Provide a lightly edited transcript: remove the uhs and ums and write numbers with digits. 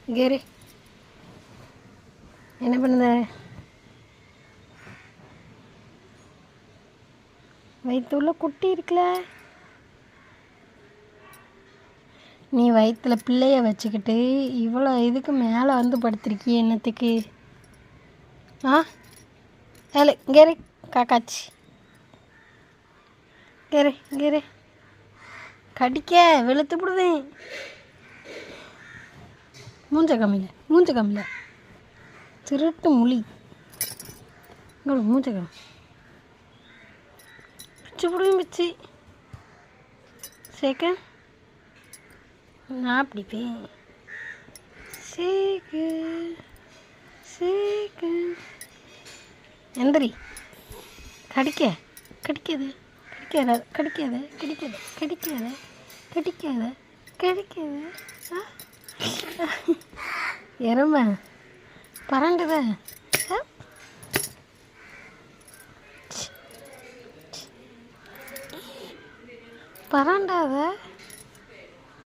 கேரு என்ன பண்ணுத? வயிற்றுல குட்டி இருக்குல்ல, நீ வயிற்றுல பிள்ளைய வச்சுக்கிட்டு இவ்வளோ இதுக்கு மேலே வந்து படுத்திருக்கி என்னத்துக்கு? ஏலே கேரு காக்காச்சி, கேரு கேரு கடிக்க வெளுத்து விடுவேன். மூஞ்ச கம்மில திருட்டு முழி மூஞ்ச கம் பிச்சு விடுவேன் பிச்சு சேக்க நான் பிடிப்பேன். சேக்கு சேக்கு எந்திரி கடிக்காத கடிக்காத கடிக்காத கடிக்காத கடிக்காத கடிக்காத கடிக்காத எறும்பை பரண்டுத பரண்டாத